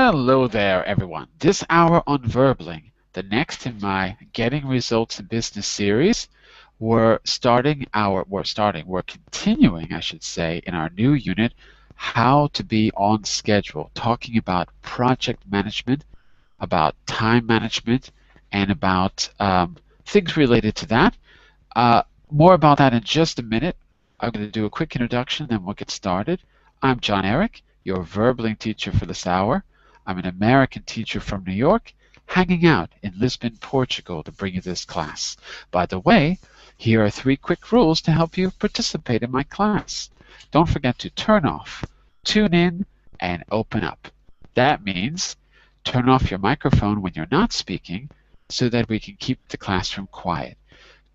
Hello there, everyone. This hour on Verbling, the next in my Getting Results in Business series, we're continuing, I should say, in our new unit, How to Be on Schedule, talking about project management, about time management, and about things related to that. More about that in just a minute. I'm going to do a quick introduction, then we'll get started. I'm Jon-Eric, your Verbling teacher for this hour. I'm an American teacher from New York, hanging out in Lisbon, Portugal to bring you this class. By the way, here are 3 quick rules to help you participate in my class. Don't forget to turn off, tune in, and open up. That means turn off your microphone when you're not speaking so that we can keep the classroom quiet.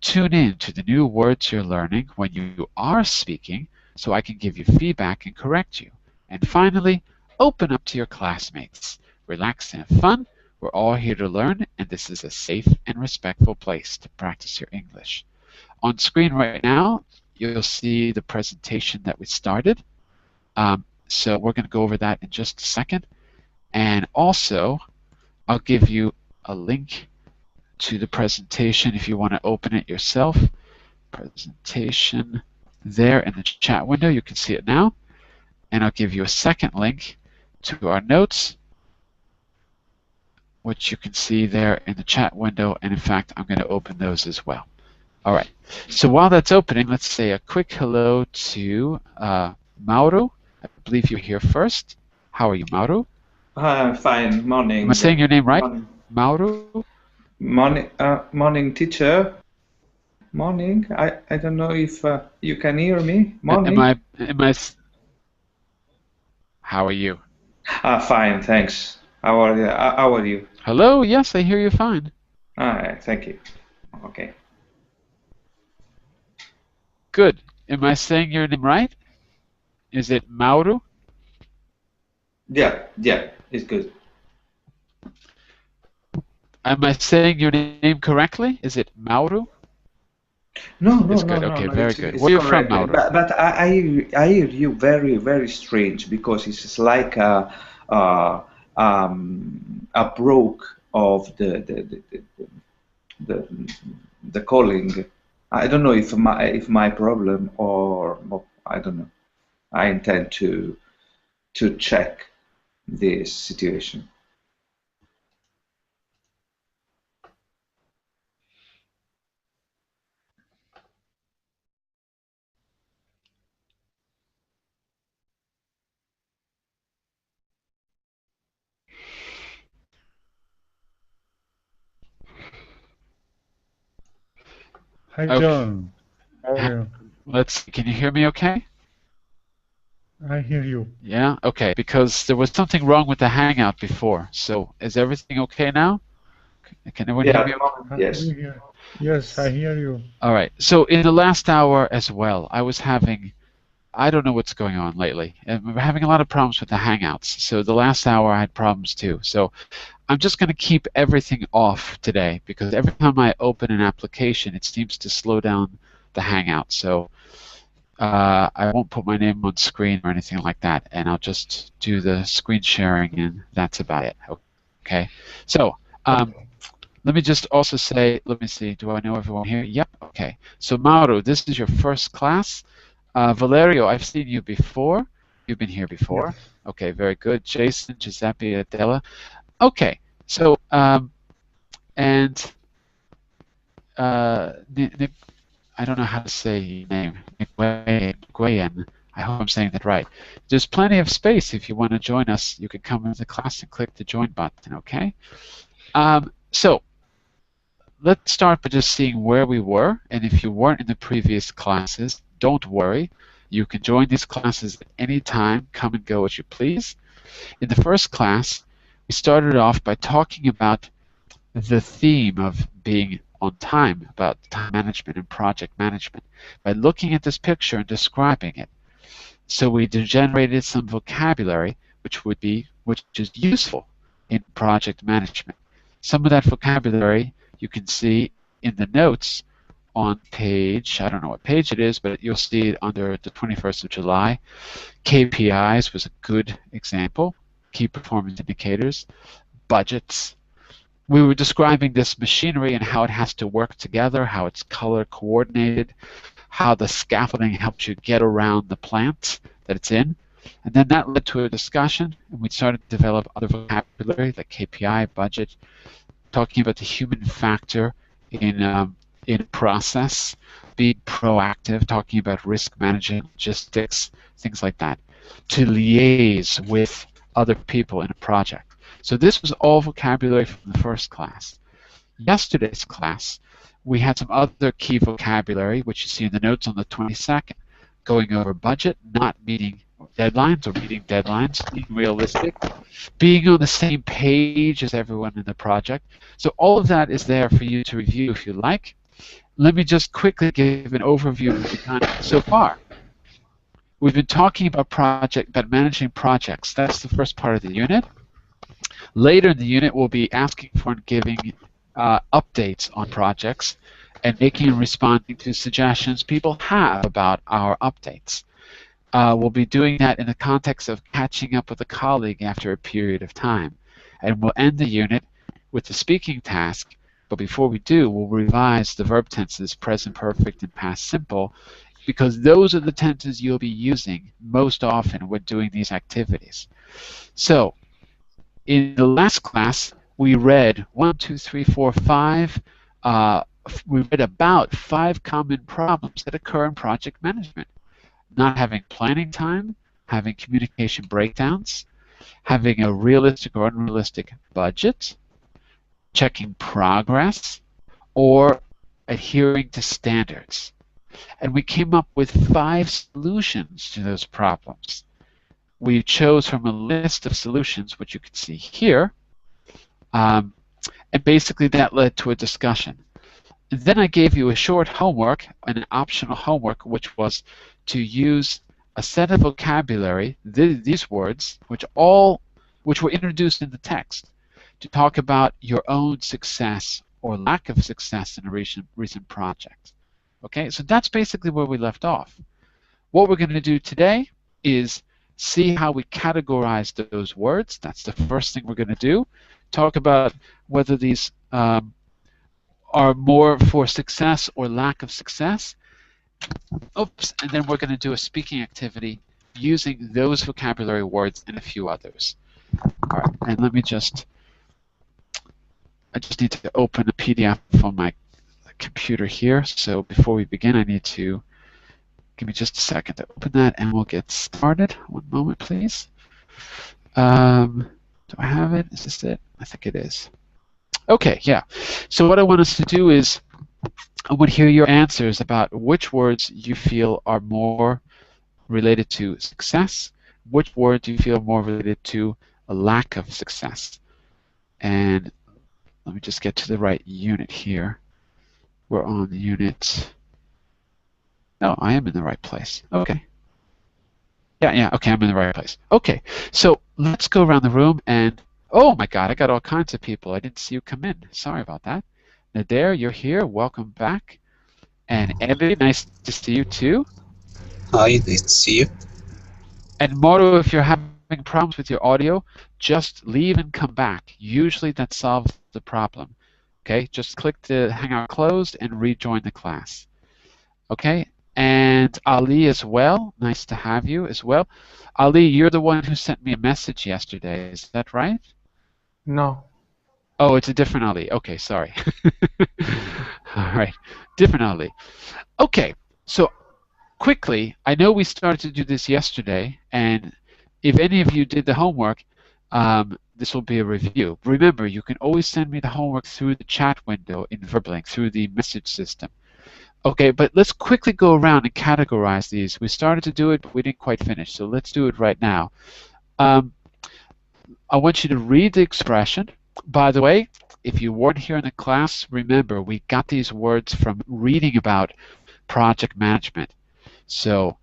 Tune in to the new words you're learning when you are speaking so I can give you feedback and correct you. And finally, open up to your classmates. Relax and have fun. We're all here to learn, and this is a safe and respectful place to practice your English. On screen right now, you'll see the presentation that we started. So we're going to go over that in just a second. And also, I'll give you a link to the presentation if you want to open it yourself. Presentation there in the chat window. You can see it now. And I'll give you a second link to our notes, which you can see there in the chat window. And in fact, I'm going to open those as well. All right. So while that's opening, let's say a quick hello to Mauro. I believe you're here first. How are you, Mauro? Fine. Morning. Am I saying your name right? Morning. Mauro? Morning, teacher. Morning. I don't know if you can hear me. Morning. How are you? Fine, thanks. How are you? Hello. Yes, I hear you fine. Thank you. Okay. Good. Am I saying your name right? Is it Mauro? Yeah, it's good. Am I saying your name correctly? Is it Mauro? No, it's good. Okay, no, very good. Where are you from, Mauro? But I hear you very, very strange because it's like a broke of the calling. I don't know if my problem or I don't know. I intend to check this situation. Hi, John. How are you? Can you hear me okay? I hear you. Yeah? Okay, because there was something wrong with the Hangout before. So is everything okay now? Can everyone hear me? Yes. Yes, I hear you. All right. So in the last hour as well, I don't know what's going on lately. We're having a lot of problems with the Hangouts. So the last hour I had problems too. So I'm just going to keep everything off today because every time I open an application, it seems to slow down the Hangout. So I won't put my name on screen or anything like that, and I'll just do the screen sharing, and that's about it. Okay. So let me just also say, let me see, do I know everyone here? Yep. Okay. So Mauro, this is your first class. Valerio, I've seen you before. You've been here before. Yes. Okay, very good. Jason, Giuseppe, Adela. Okay. So I don't know how to say your name, Nguyen. I hope I'm saying that right. There's plenty of space if you want to join us. You can come into the class and click the join button, okay? So let's start by just seeing where we were. And if you weren't in the previous classes, don't worry. You can join these classes at any time. Come and go as you please. In the first class, we started off by talking about the theme of being on time, about time management and project management, by looking at this picture and describing it. So we generated some vocabulary which is useful in project management. Some of that vocabulary you can see in the notes on page, I don't know what page it is, but you'll see it under the 21st of July. KPIs was a good example. key performance indicators, budgets. We were describing this machinery and how it has to work together, how it's color coordinated, how the scaffolding helps you get around the plant that it's in. And then that led to a discussion, and we started to develop other vocabulary like KPI, budget, talking about the human factor in process, being proactive, talking about risk management, logistics, things like that, to liaise with other people in a project. So this was all vocabulary from the first class. Yesterday's class, we had some other key vocabulary, which you see in the notes on the 22nd, going over budget, not meeting deadlines or meeting deadlines, being realistic, being on the same page as everyone in the project. So all of that is there for you to review if you like. Let me just quickly give an overview of what we've done so far. We've been talking about managing projects. That's the first part of the unit. Later in the unit, we'll be asking for and giving updates on projects and making and responding to suggestions people have about our updates. We'll be doing that in the context of catching up with a colleague after a period of time. And we'll end the unit with the speaking task, but before we do, we'll revise the verb tenses, present perfect and past simple, because those are the tenses you'll be using most often when doing these activities. So, in the last class, we read 1, 2, 3, 4, 5. We read about 5 common problems that occur in project management. Not having planning time, having communication breakdowns, having a realistic or unrealistic budget, checking progress, or adhering to standards. And we came up with 5 solutions to those problems. We chose from a list of solutions, which you can see here, and basically that led to a discussion. And then I gave you a short homework, an optional homework, which was to use a set of vocabulary, these words, which were introduced in the text, to talk about your own success or lack of success in a recent project. Okay, so that's basically where we left off. What we're going to do today is see how we categorize those words. That's the first thing we're going to do. Talk about whether these are more for success or lack of success. Oops, and then we're going to do a speaking activity using those vocabulary words and a few others. All right, and I just need to open a PDF on my computer here. So before we begin, I need to give me just a second to open that, and we'll get started. One moment, please. Do I have it? Is this it? I think it is. Okay, yeah. So what I want us to do is I want to hear your answers about which words you feel are more related to success, which word do you feel more related to a lack of success. And let me just get to the right unit here. We're on the unit. No, I am in the right place. Okay. Yeah, okay, I'm in the right place. Okay, so let's go around the room and, oh my God, I got all kinds of people. I didn't see you come in. Sorry about that. Nader, you're here. Welcome back. And Ellie, nice to see you too. Hi, nice to see you. And Moro, if you're having problems with your audio, just leave and come back. Usually that solves the problem. Okay, just click the Hangout closed and rejoin the class. Okay, and Ali as well. Nice to have you as well. Ali, you're the one who sent me a message yesterday. Is that right? No. Oh, it's a different Ali. Okay, sorry. All right, different Ali. Okay, so quickly, I know we started to do this yesterday, and if any of you did the homework, this will be a review. Remember, you can always send me the homework through the chat window in Verblink, through the message system. Okay, but let's quickly go around and categorize these. We started to do it, but we didn't quite finish, so let's do it right now. I want you to read the expression. By the way, if you weren't here in the class, remember, we got these words from reading about project management. So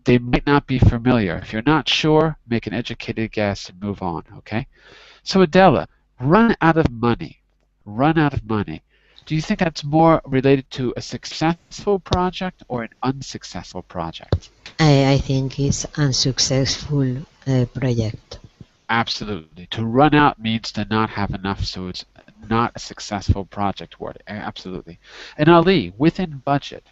they might not be familiar. If you're not sure, make an educated guess and move on, okay? So Adela, run out of money. Run out of money. Do you think that's more related to a successful project or an unsuccessful project? I think it's unsuccessful project. Absolutely. To run out means to not have enough, so it's not a successful project word. Absolutely. And Ali, within budget,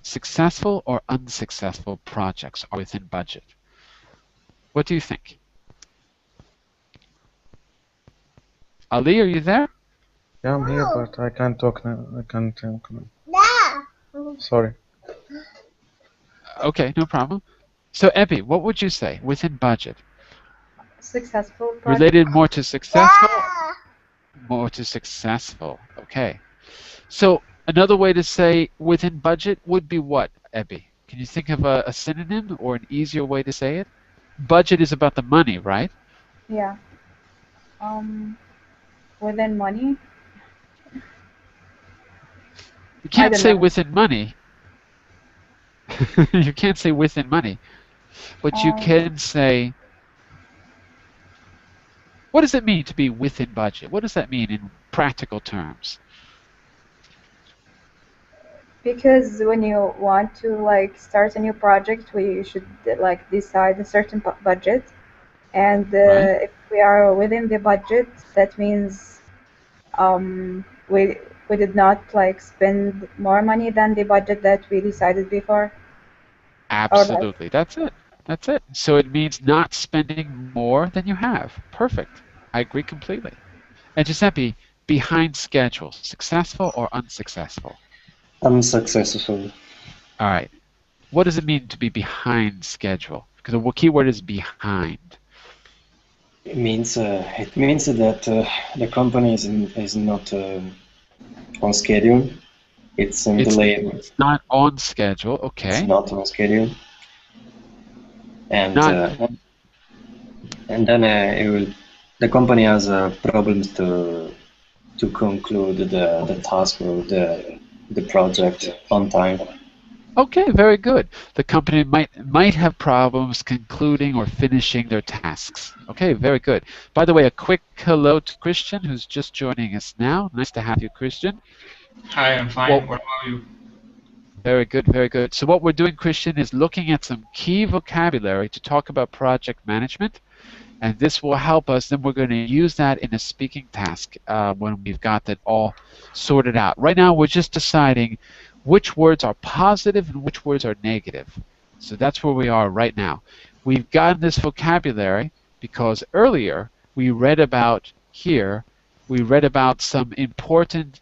successful or unsuccessful projects are within budget. What do you think? Ali, are you there? Yeah, I'm here, but I can't talk now. I can't talk now. Sorry. Okay, no problem. So, Epi, what would you say within budget? Successful project. Related more to successful? More to successful. Okay. So, another way to say within budget would be what, Epi? Can you think of a synonym or an easier way to say it? Budget is about the money, right? Yeah. Within money. You can't say within money. You can't say within money. But you can say, what does it mean to be within budget? What does that mean in practical terms? Because when you want to like start a new project, we should like decide a certain budget, and Right. if we are within the budget, that means we did not like spend more money than the budget that we decided before. Absolutely. That's it. That's it. So it means not spending more than you have. Perfect. I agree completely. And Giuseppe, behind schedule, successful or unsuccessful? Unsuccessful. All right. What does it mean to be behind schedule? Because the key word is behind. It means that the company is not on schedule. It's delayed. It's not on schedule. Okay. It's not on schedule. And then the company has problems to conclude the task or the project on time. Okay, very good. The company might have problems concluding or finishing their tasks. Okay, very good. By the way, a quick hello to Christian, who's just joining us now. Nice to have you, Christian. Hi, I'm fine. Well, what about you? Very good, very good. So what we're doing, Christian, is looking at some key vocabulary to talk about project management. And this will help us. Then we're going to use that in a speaking task when we've got that all sorted out. Right now, we're just deciding which words are positive and which words are negative. So that's where we are right now. We've gotten this vocabulary because earlier we read about some important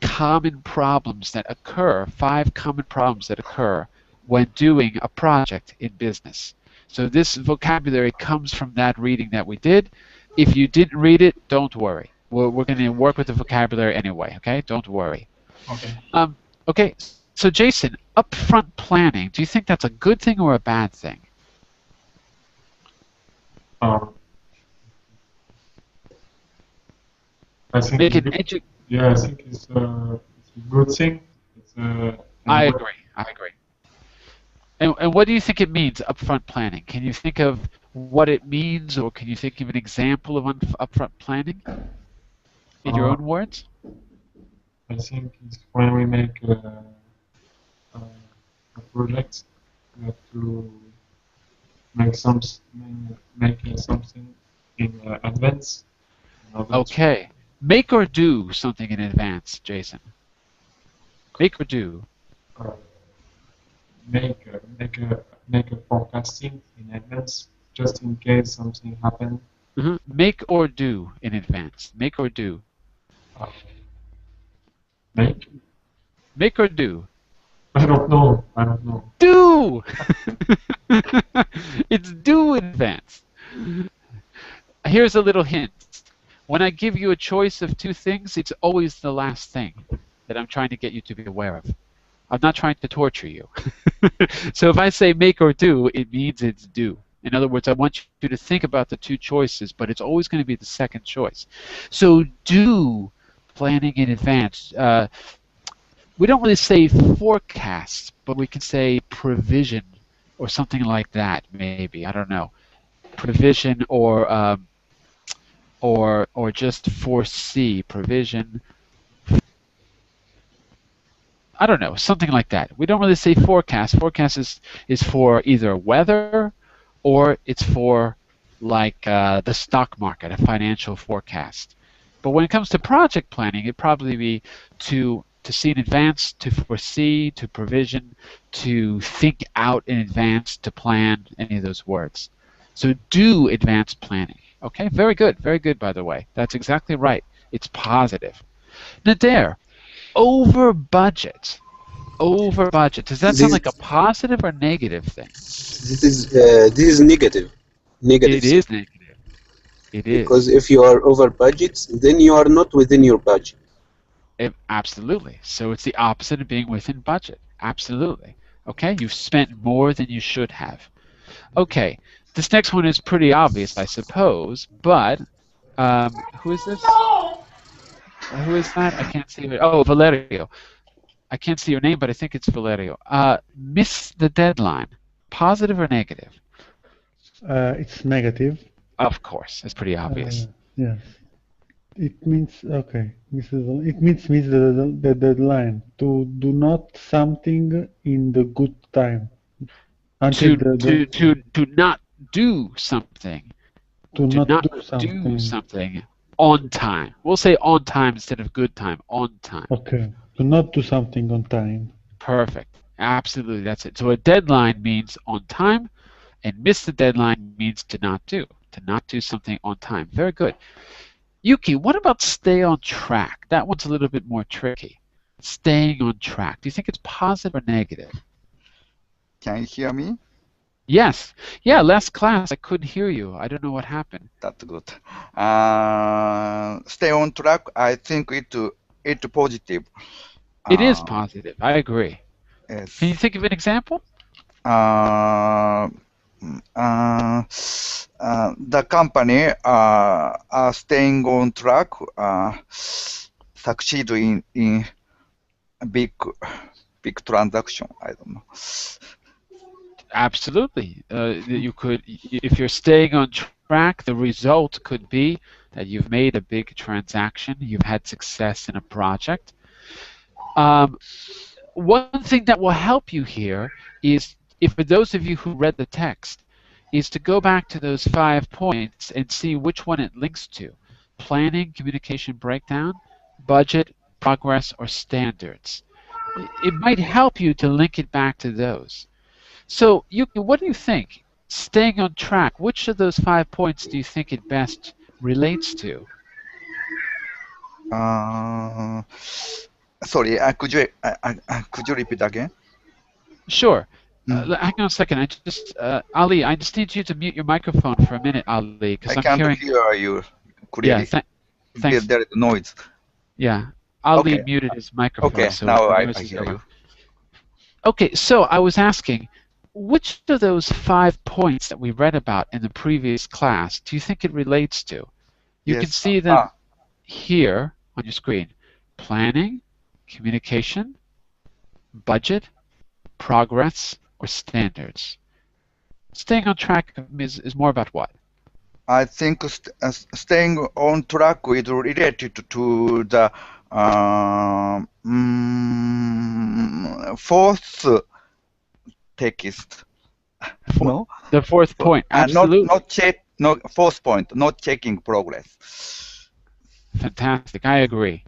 common problems that occur, 5 common problems that occur when doing a project in business. So this vocabulary comes from that reading that we did. If you didn't read it, don't worry. We're going to work with the vocabulary anyway, okay? Don't worry. Okay. Okay, so Jason, upfront planning, do you think that's a good thing or a bad thing? I think I think it's a good thing. I agree. And what do you think it means, upfront planning? Can you think of what it means, or can you think of an example of upfront planning in your own words? I think it's when we make a project, we have to make something in advance. Okay. Make or do something in advance, Jason. Make or do. Make a forecasting in advance, just in case something happens. Make or do in advance. Make or do. Make or do. I don't know. Do! It's do in advance. Here's a little hint. When I give you a choice of 2 things, it's always the last thing that I'm trying to get you to be aware of. I'm not trying to torture you. So if I say make or do, it means it's do. In other words, I want you to think about the 2 choices, but it's always going to be the second choice. So do planning in advance. We don't really say forecast, but we can say provision or something like that, maybe. I don't know. Provision or just foresee. Provision. I don't know, something like that. We don't really say forecast. Forecast is for either weather or it's for like the stock market, a financial forecast. But when it comes to project planning, it'd probably be to see in advance, to foresee, to provision, to think out in advance, to plan, any of those words. So do advanced planning. Okay, very good, by the way. That's exactly right. It's positive. Nader, over budget. Over budget. Does that sound like a positive or negative thing? This is negative. Negative. It is negative. It is. Because if you are over budget, then you are not within your budget. Absolutely. So it's the opposite of being within budget. Absolutely. Okay, you've spent more than you should have. Okay, this next one is pretty obvious, I suppose, but who is this? Who is that? I can't see it. Oh, Valerio. I can't see your name, but I think it's Valerio. Miss the deadline. Positive or negative? It's negative. Of course, it's pretty obvious. Yes. It means, okay, it means miss the deadline. To do not something in the good time. To not do something. To not do something on time. We'll say on time instead of good time. On time. Okay. To not do something on time. Perfect. Absolutely, that's it. So a deadline means on time, and miss the deadline means to not do. To not do something on time. Very good. Yuki, what about stay on track? That one's a little bit more tricky. Staying on track. Do you think it's positive or negative? Can you hear me? Yes. Yeah, last class I couldn't hear you. I don't know what happened. That's good. Stay on track. I think it's positive. It is positive. I agree. Yes. Can you think of an example? The company are staying on track, succeed in big transaction. I don't know. Absolutely. You could, if you're staying on track, the result could be that you've made a big transaction, you've had success in a project. One thing that will help you here is, if for those of you who read the text, is to go back to those 5 points and see which one it links to. Planning, communication breakdown, budget, progress, or standards. It might help you to link it back to those. So, Yuki, what do you think? Staying on track, which of those 5 points do you think it best relates to? Sorry, could you repeat again? Sure. Hang on a second. Ali, I just need you to mute your microphone for a minute, Ali, because I'm hearing. I can't hear you clearly. Yeah, thanks. There is noise. Yeah, Ali muted his microphone. Okay, so now I hear you. Okay, so I was asking, which of those 5 points that we read about in the previous class do you think it relates to? You can see them here on your screen. Planning, communication, budget, progress, or standards. Staying on track is more about what? I think staying on track is related to the fourth text. No? The fourth point, absolutely. Fourth point, not checking progress. Fantastic, I agree.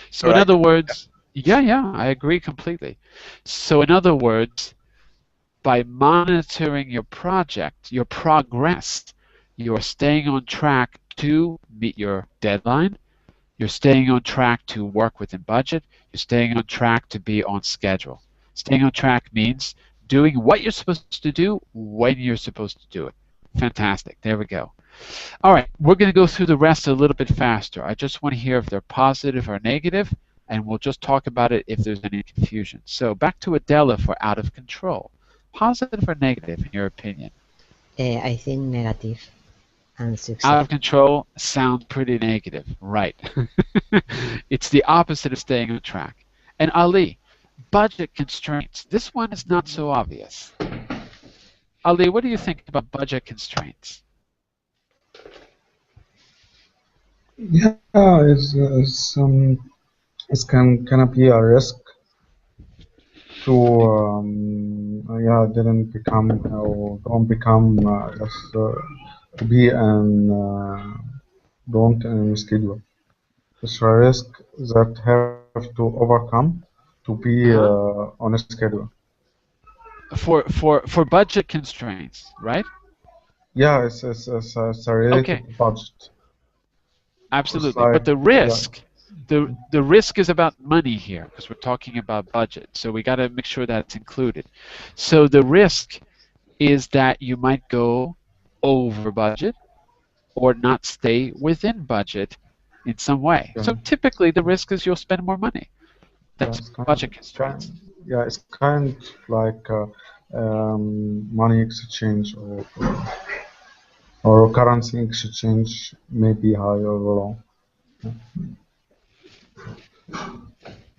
So in other words, yeah, I agree completely. So in other words, by monitoring your project, your progress, you're staying on track to meet your deadline, you're staying on track to work within budget, you're staying on track to be on schedule. Staying on track means doing what you're supposed to do when you're supposed to do it. Fantastic, there we go. All right, we're going to go through the rest a little bit faster. I just want to hear if they're positive or negative, and we'll just talk about it if there's any confusion. So back to Adela for out of control. Positive or negative in your opinion? I think negative. And success. Out of control sounds pretty negative, right? It's the opposite of staying on track. And Ali, budget constraints. This one is not so obvious. Ali, what do you think about budget constraints? Yeah, it can be a risk. to yeah, didn't become or don't become just to be an don't in schedule. It's a risk that have to overcome to be on a schedule. For budget constraints, right? Yeah, it's related to budget. Absolutely. Like, But the risk, the risk is about money here because we're talking about budget. So we got to make sure that it's included. So the risk is that you might go over budget or not stay within budget in some way. So typically the risk is you'll spend more money. That's budget constraints. Yeah, it's kind like money exchange or currency exchange may be high or low.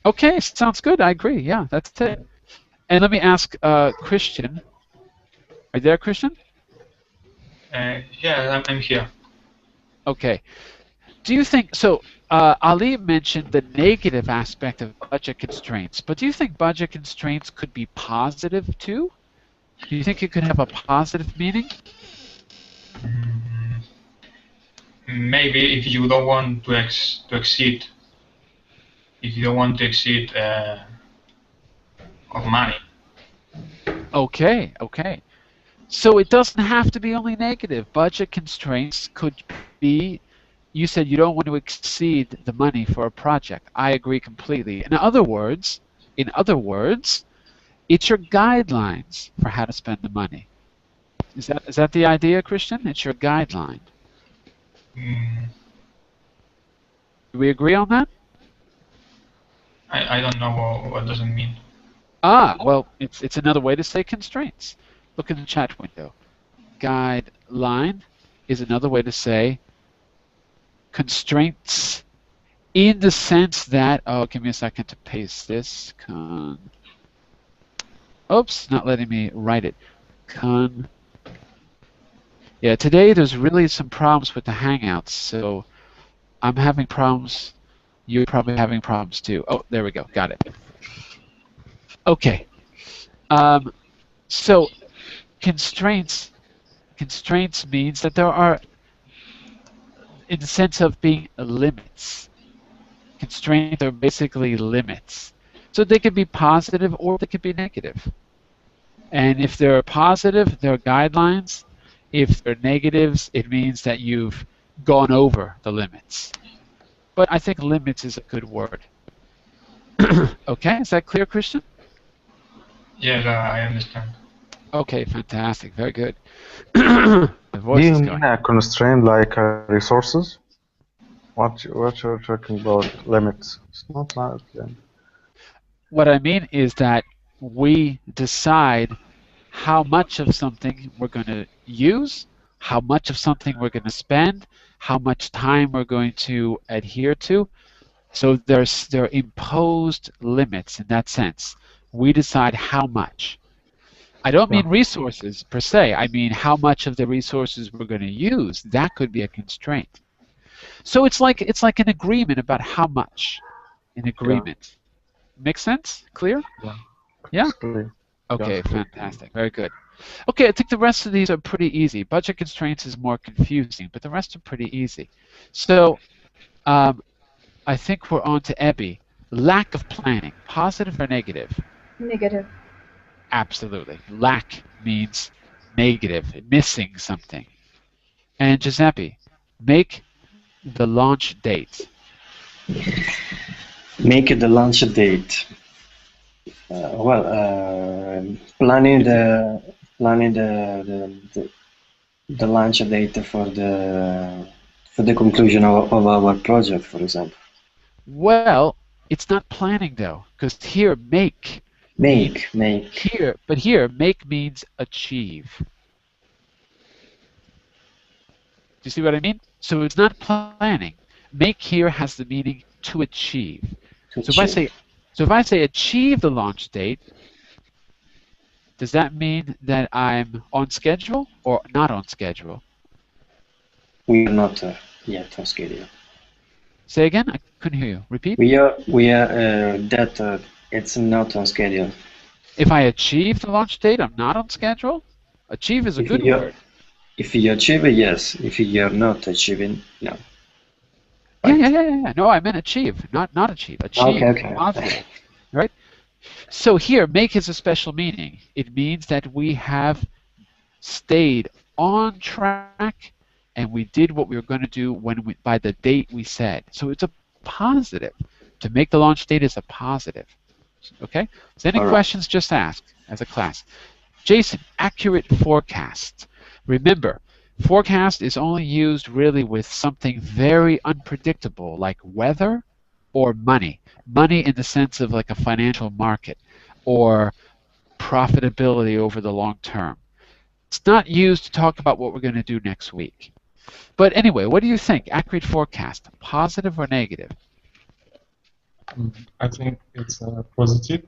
Okay, sounds good. I agree. Yeah, that's it. And let me ask Christian. Are you there, Christian? Yeah, I'm here. Okay. Do you think so? Ali mentioned the negative aspect of budget constraints, but do you think budget constraints could be positive too? Do you think it could have a positive meaning? Maybe if you don't want to exceed, if you don't want to exceed of money. Okay, okay. So it doesn't have to be only negative. Budget constraints could be, you said you don't want to exceed the money for a project. I agree completely. In other words, it's your guidelines for how to spend the money. Is that the idea, Christian? It's your guideline. Do we agree on that? I don't know what does it mean. Ah, well, it's another way to say constraints. Look in the chat window. Guideline is another way to say constraints in the sense that, oh, give me a second to paste this. Oops, not letting me write it. Yeah, today there's really some problems with the Hangouts, so I'm having problems. You're probably having problems too. Oh, there we go. Got it. Okay. So constraints means that there are, in the sense of being limits. Constraints are basically limits. So they could be positive or they could be negative. And if they're positive, they're guidelines. If they're negatives, it means that you've gone over the limits. But I think limits is a good word. Okay, is that clear, Christian? Yes, I understand. Okay, fantastic. Very good. The Do voice you is mean going. a constraint like resources? What you're talking about limits? It's not like What I mean is that we decide how much of something we're going to use, how much of something we're going to spend, how much time we're going to adhere to. So there are imposed limits in that sense. We decide how much. I don't mean resources per se. I mean how much of the resources we're going to use. That could be a constraint. So it's like an agreement about how much. An agreement. Make sense? Clear? Yeah? Okay, fantastic. Very good. Okay, I think the rest of these are pretty easy. Budget constraints is more confusing, but the rest are pretty easy. So I think we're on to Ebby. Lack of planning, positive or negative? Negative. Absolutely. Lack means negative, missing something. And Giuseppe, make the launch date. Make the launch date. Planning the launch date for the conclusion of our project, for example. Well, it's not planning though, because here make. Make. Here make means achieve. Do you see what I mean? So it's not planning. Make here has the meaning to achieve. So if I say achieve the launch date, does that mean that I'm on schedule or not on schedule? We are not yet on schedule. Say again? I couldn't hear you. Repeat. We are that it's not on schedule. If I achieve the launch date, I'm not on schedule? Achieve is a good word. If you achieve it, yes. If you're not achieving, no. Right. Yeah. No, I meant achieve, not achieve. Achieve, Okay. positive, right? So here, make is a special meaning. It means that we have stayed on track and we did what we were going to do by the date we said. So it's a positive. To make the launch date is a positive. Okay? So any questions, just ask as a class. Jason, accurate forecast. Remember, forecast is only used really with something very unpredictable like weather or money. Money in the sense of like a financial market or profitability over the long term. It's not used to talk about what we're going to do next week. But anyway, what do you think? Accurate forecast, positive or negative? I think it's positive.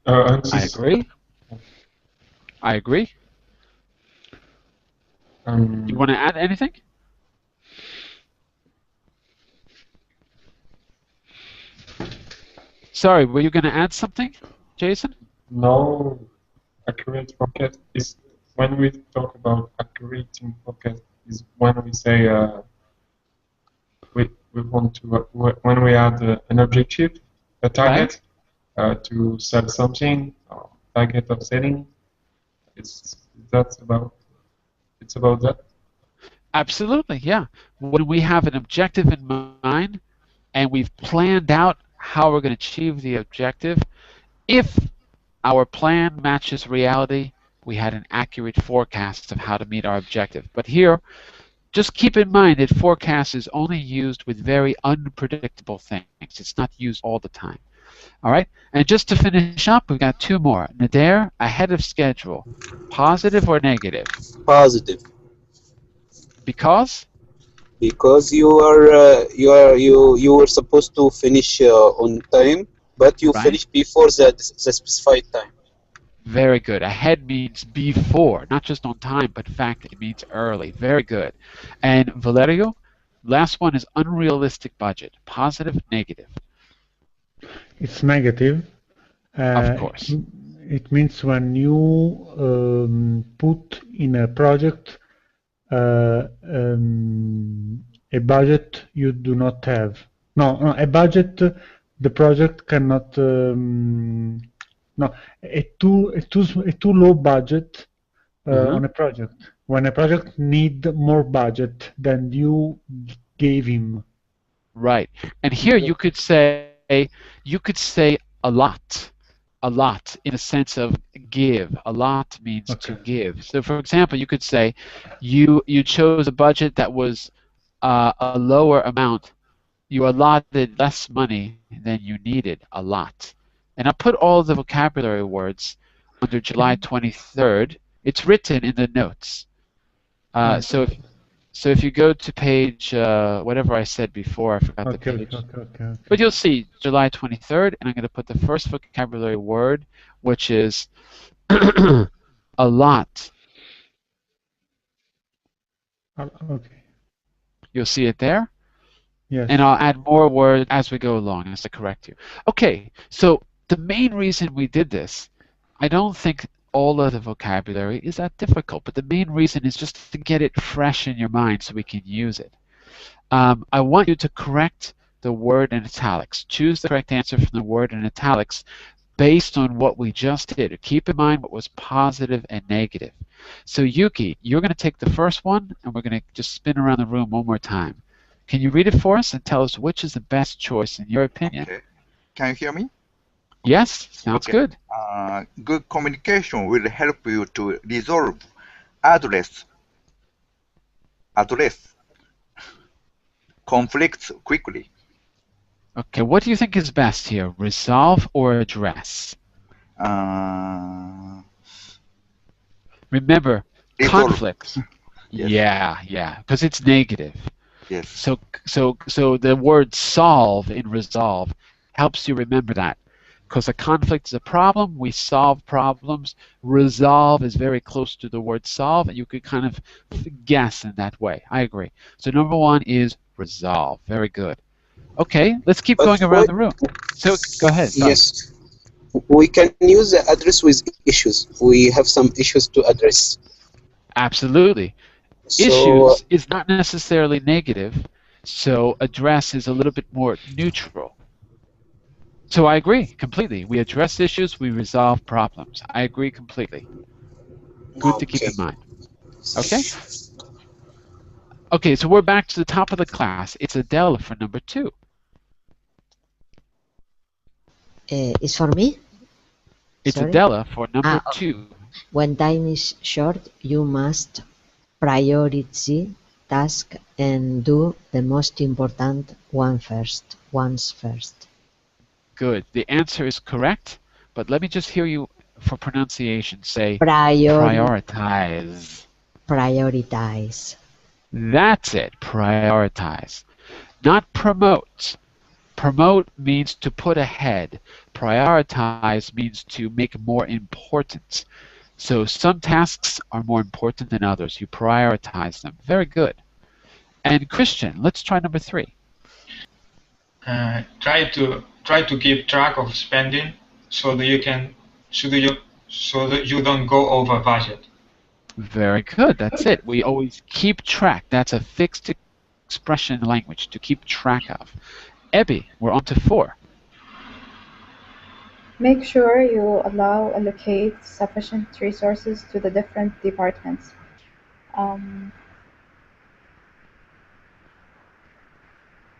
I agree. I agree. You want to add anything? Sorry, were you going to add something, Jason? No, accurate forecast is when we talk about accurate forecast is when we say we want to when we add an objective, a target to sell something, or target of selling. It's about that. Absolutely, yeah. When we have an objective in mind and we've planned out how we're going to achieve the objective, if our plan matches reality, we had an accurate forecast of how to meet our objective. But here, just keep in mind that forecast is only used with very unpredictable things. It's not used all the time. All right? And just to finish up, we've got two more. Nader, ahead of schedule. Positive or negative? Positive. Because? Because you were supposed to finish on time, but you finished before the specified time. Very good. Ahead means before, not just on time, but in fact it means early. Very good. And Valerio, last one is unrealistic budget. Positive, negative? It's negative. Of course. It means when you put in a project a budget you do not have. No, a budget the project cannot. A too low budget on a project. When a project need more budget than you gave him. Right. And here you could say a lot in a sense of give. A lot means to give. So for example, you could say you chose a budget that was a lower amount. You allotted less money than you needed, a lot. And I put all the vocabulary words under July 23rd. It's written in the notes. So if you go to page, whatever I said before, I forgot the page. Okay. But you'll see July 23rd, and I'm going to put the first vocabulary word, which is a lot. Okay. You'll see it there? Yes. And I'll add more words as we go along as I correct you. Okay, so the main reason we did this, I don't think all of the vocabulary is that difficult, but the main reason is just to get it fresh in your mind so we can use it. I want you to correct the word in italics. Choose the correct answer from the word in italics based on what we just did. Keep in mind what was positive and negative. So Yuki, you're going to take the first one, and we're going to just spin around the room one more time. Can you read it for us and tell us which is the best choice in your opinion? Okay. Can you hear me? Yes, sounds good. Good communication will help you to resolve address conflicts quickly. Okay, what do you think is best here, resolve or address? Remember, conflict. Yes. Yeah, because it's negative. Yes. So the word solve in resolve helps you remember that. Because a conflict is a problem, we solve problems. Resolve is very close to the word solve, and you could kind of guess in that way. I agree. So number one is resolve. Very good. Okay, let's keep going around the room. So go ahead. Sorry. Yes. we can use the address with issues. We have some issues to address. Absolutely. So Issues is not necessarily negative, so address is a little bit more neutral. So I agree completely. We address issues, we resolve problems. I agree completely. Good to keep okay. in mind. Okay? Okay, so we're back to the top of the class. It's Adele for number 2. It's for me? It's Sorry? Adela for number okay. 2. When time is short, you must prioritize task and do the most important ones first. Good. The answer is correct, but let me just hear you for pronunciation. Say Prioritize. prioritize. That's it. Prioritize. Not promote. Promote means to put ahead. Prioritize means to make more important. So some tasks are more important than others. You prioritize them. Very good. And Christian, let's try number 3. Try to keep track of spending so that you don't go over budget. Very good. That's it. We always keep track. That's a fixed expression language to keep track of. Ebby, we're on to 4. Make sure you allocate sufficient resources to the different departments.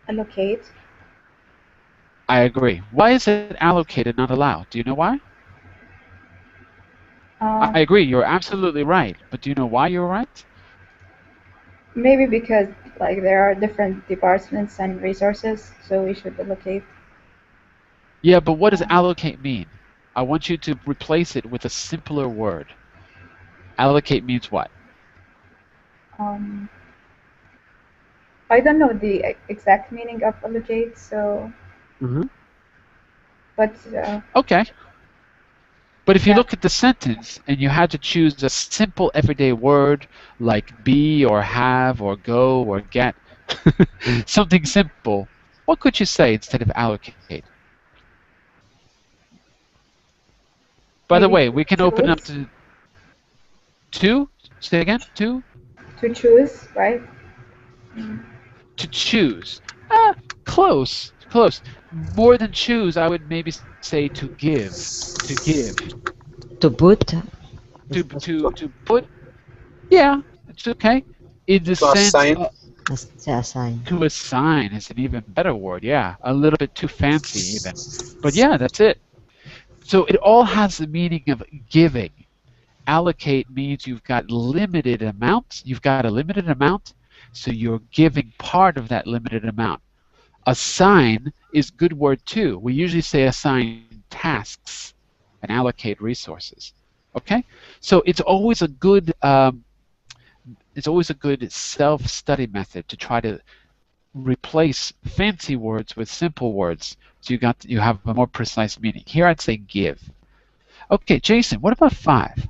Allocate. I agree. Why is it allocated, not allowed? Do you know why? I agree. You're absolutely right. But do you know why you're right? Maybe because like there are different departments and resources, so we should allocate. Yeah, but what does allocate mean? I want you to replace it with a simpler word. Allocate means what? I don't know the exact meaning of allocate, so. But. Okay. But if you look at the sentence and you had to choose a simple everyday word like be or have or go or get, something simple, what could you say instead of allocate? By the way, we can open up to 2. Say again, 2? To choose, right? To choose. Close, close. More than choose, I would maybe say to give. To give. To put. To put. Yeah, it's okay. In the sense of, to assign is an even better word. Yeah, a little bit too fancy even. But yeah, that's it. So it all has the meaning of giving. Allocate means you've got limited amounts. You've got a limited amount, so you're giving part of that limited amount. Assign is good word too. We usually say assign tasks and allocate resources. Okay, so it's always a good self-study method to try to replace fancy words with simple words, so you have a more precise meaning. Here I'd say give. Okay, Jason, what about 5?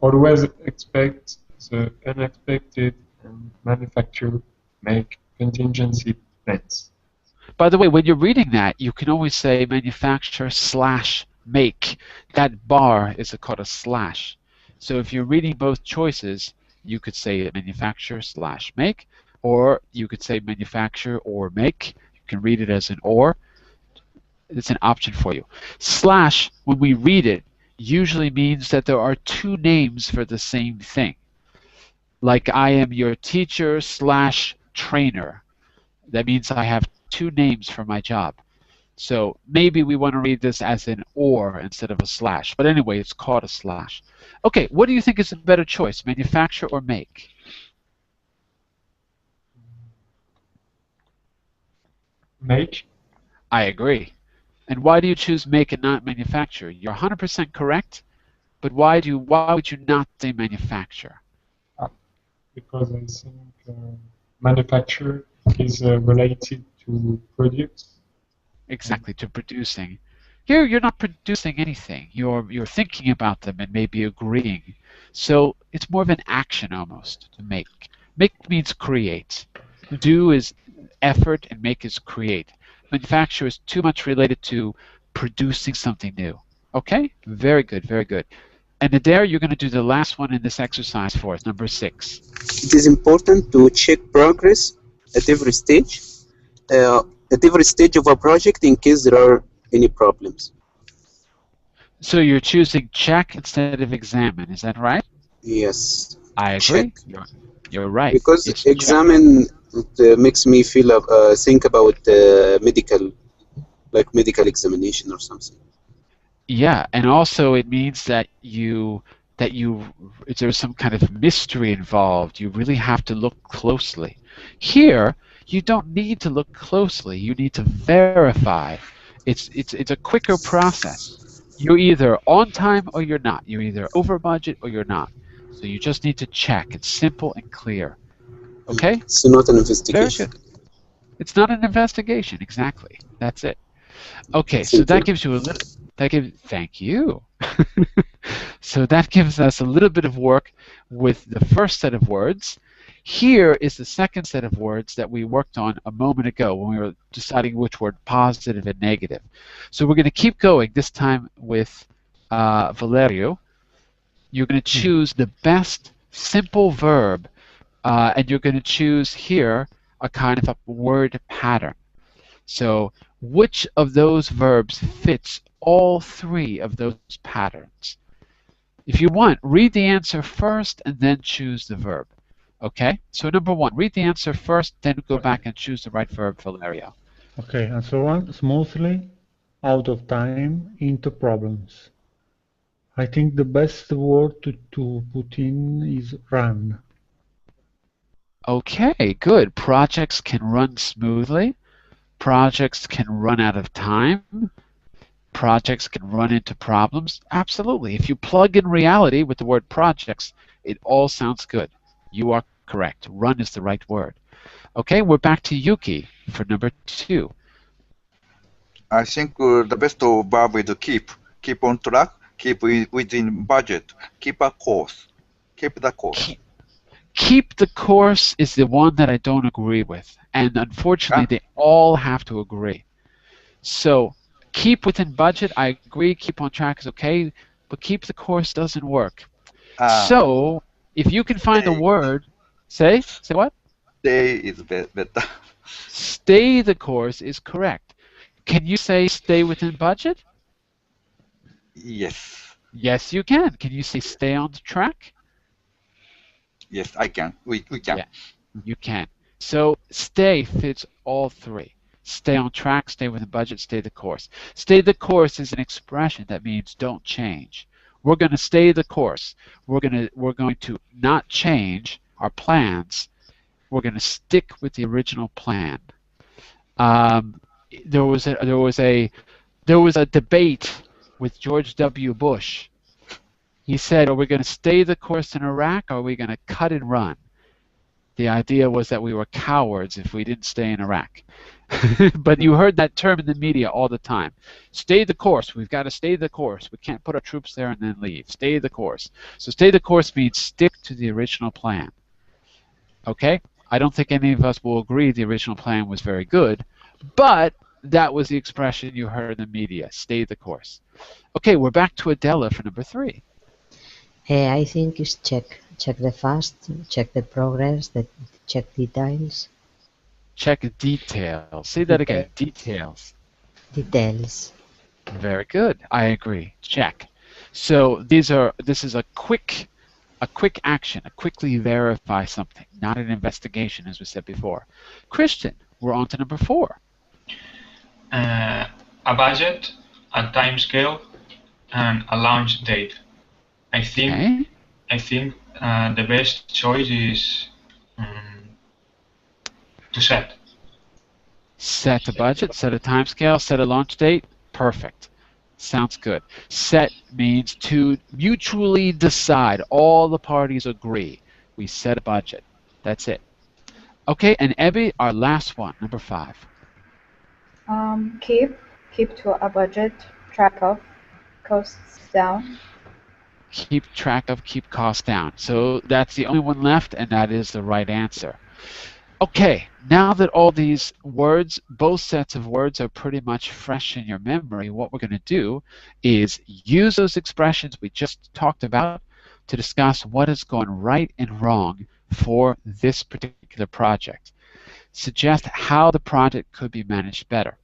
Always expect the unexpected and manufacture make contingency plans. By the way, when you're reading that, you can always say manufacture / make. That bar is called a slash. So if you're reading both choices, you could say manufacture / make, or you could say manufacture or make. You can read it as an or. It's an option for you. Slash, when we read it, usually means that there are 2 names for the same thing. Like I am your teacher / trainer. That means I have 2 names for my job. So maybe we want to read this as an or instead of a slash. But anyway, it's called a slash. Okay, what do you think is a better choice, manufacture or make? Make. I agree. And why do you choose make and not manufacture? You're 100% correct, but why would you not say manufacture? Because I think manufacture is related to produce. Exactly, to producing. Here, you're not producing anything. You're thinking about them and maybe agreeing. So it's more of an action almost to make. Make means create. Do is effort and make is create. manufacture is too much related to producing something new. Okay? Very good, very good. And Adair, you're going to do the last one in this exercise for us, number 6. It is important to check progress at every stage, of a project in case there are any problems. So you're choosing check instead of examine, is that right? Yes. I agree. You're right. Because it's examine makes me feel think about medical examination or something. Yeah, and also it means that there's some kind of mystery involved. You really have to look closely. Here, you don't need to look closely. You need to verify. It's a quicker process. You're either on time or you're not. You're either over budget or you're not. So you just need to check. It's simple and clear. Okay? It's not an investigation. Very good. It's not an investigation, exactly. That's it. Okay, so that gives you a little. Thank you. So that gives us a little bit of work with the first set of words. Here is the second set of words that we worked on a moment ago when we were deciding which word positive and negative. So we're going to keep going, this time with Valerio. You're going to choose the best simple verb, and you're going to choose here a kind of a word pattern. So which of those verbs fits all 3 of those patterns? If you want, read the answer first and then choose the verb. Okay? So number 1, read the answer first, then go back and choose the right verb, Valerio. Okay, answer 1, smoothly, out of time, into problems. I think the best word to put in is run. Okay, good. Projects can run smoothly. Projects can run out of time. Projects can run into problems. Absolutely. If you plug in reality with the word projects, it all sounds good. You are correct. Run is the right word. Okay, we're back to Yuki for number 2. I think the best verb is to keep on track, keep within budget, keep a course, keep the course. Keep the course is the one that I don't agree with, and unfortunately they all have to agree. So keep within budget, I agree, keep on track is okay, but keep the course doesn't work. So if you can find a word, say what? Stay is better. Stay the course is correct. Can you say stay within budget? Yes. Yes, you can. Can you say stay on the track? Yes, I can. We can. Yeah, you can. So stay fits all 3. Stay on track, stay within budget, stay the course. Stay the course is an expression that means don't change. We're going to stay the course. We're going to not change our plans. We're going to stick with the original plan. There was a debate with George W. Bush. He said, are we going to stay the course in Iraq or are we going to cut and run? The idea was that we were cowards if we didn't stay in Iraq. But you heard that term in the media all the time. Stay the course. We've got to stay the course. We can't put our troops there and then leave. Stay the course. So stay the course means stick to the original plan. Okay? I don't think any of us will agree the original plan was very good, but that was the expression you heard in the media. Stay the course. Okay, we're back to Adela for number 3. I think it's check. Check the fast, check the progress, check details. Check details. Say that again. Details. Details. Very good. I agree. Check. So this is a quick action, a quickly verify something, not an investigation, as we said before. Christian, we're on to number 4. A budget, a time scale, and a launch date. I think the best choice is to set. Set a budget, set a time scale, set a launch date. Perfect. Sounds good. Set means to mutually decide. All the parties agree. We set a budget. That's it. Okay, and Ebby, our last one, number 5. Keep to a budget, track of, costs down. Keep track of, keep costs down. So that's the only one left, and that is the right answer. Okay, now that all these words, both sets of words are pretty much fresh in your memory, what we're going to do is use those expressions we just talked about to discuss what is going right and wrong for this particular project. Suggest how the project could be managed better.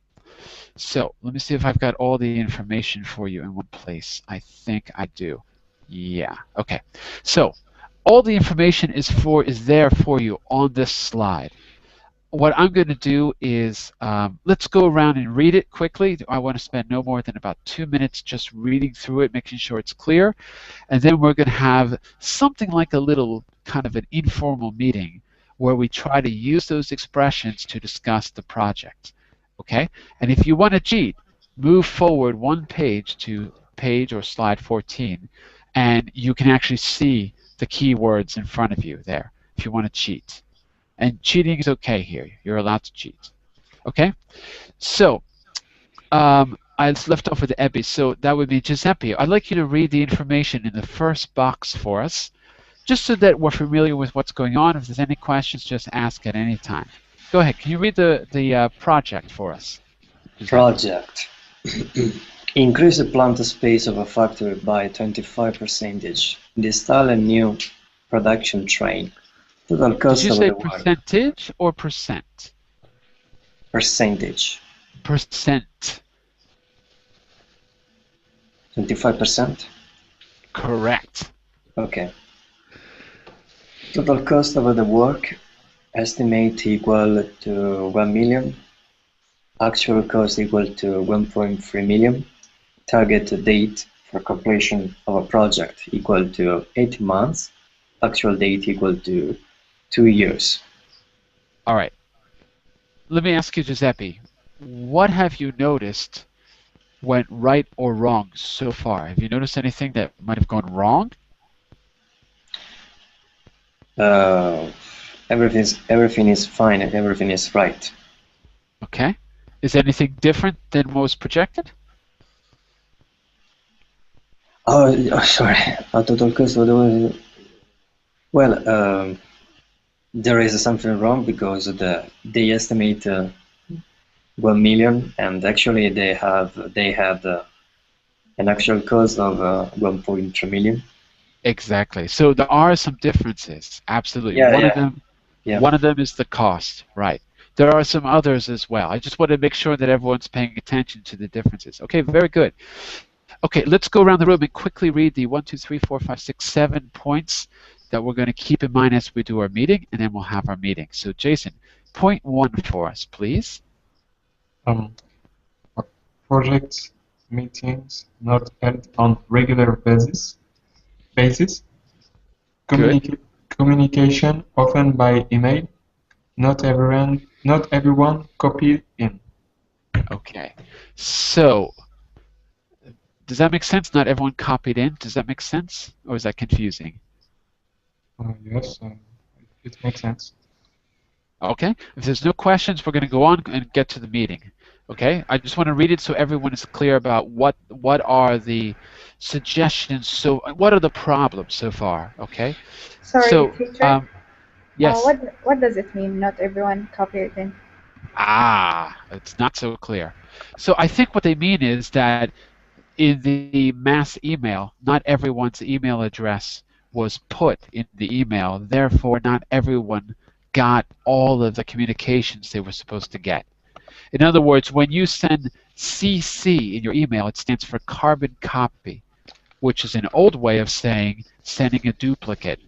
So let me see if I've got all the information for you in one place. I think I do. Yeah, okay. So all the information is there for you on this slide. What I'm going to do is let's go around and read it quickly. I want to spend no more than about 2 minutes just reading through it, making sure it's clear. And then we're going to have something like a little kind of an informal meeting where we try to use those expressions to discuss the project. Okay? And if you want to cheat, move forward one page to page or slide 14, and you can actually see the keywords in front of you there if you want to cheat. And cheating is okay here. You're allowed to cheat. Okay? So, I left off with Ebby, so that would be Giuseppe. I'd like you to read the information in the first box for us, just so that we're familiar with what's going on. If there's any questions, just ask at any time. Go ahead. Can you read the project for us? Giuseppe? Project. Increase the plant space of a factory by 25%. Install a new production train. Total cost Did you of say the work. percentage or percent? Percentage. Percent. 25%? Correct. Okay. Total cost of the work, estimate equal to 1 million. Actual cost equal to 1.3 million. Target date for completion of a project equal to 8 months. Actual date equal to 2 years. All right. Let me ask you, Giuseppe, what have you noticed went right or wrong so far? Have you noticed anything that might have gone wrong? Everything is fine and everything is right. Okay. Is anything different than what was projected? Oh, sorry. A total cost of the well, there is something wrong because they estimate 1 million, and actually they had an actual cost of 1.3 million. Exactly. So there are some differences. Absolutely. Yeah, One of them is the cost, right? There are some others as well. I just want to make sure that everyone's paying attention to the differences. Okay, very good. Okay, let's go around the room and quickly read the 1, 2, 3, 4, 5, 6, 7 points that we're going to keep in mind as we do our meeting, and then we'll have our meeting. So, Jason, point 1 for us, please. Project meetings not held on regular basis. Communication often by email. Not everyone copied in. Okay. So, does that make sense? Not everyone copied in. Does that make sense? Or is that confusing? Yes, it makes sense. Okay. If there's no questions, we're going to go on and get to the meeting. Okay. I just want to read it so everyone is clear about what are the suggestions. So, what are the problems so far? Okay. Sorry, so, teacher. Yes. What does it mean? Not everyone copied in. It's not so clear. So I think what they mean is that in the mass email, not everyone's email address was put in the email. Therefore, not everyone got all of the communications they were supposed to get. In other words, when you send CC in your email, it stands for carbon copy, which is an old way of saying sending a duplicate.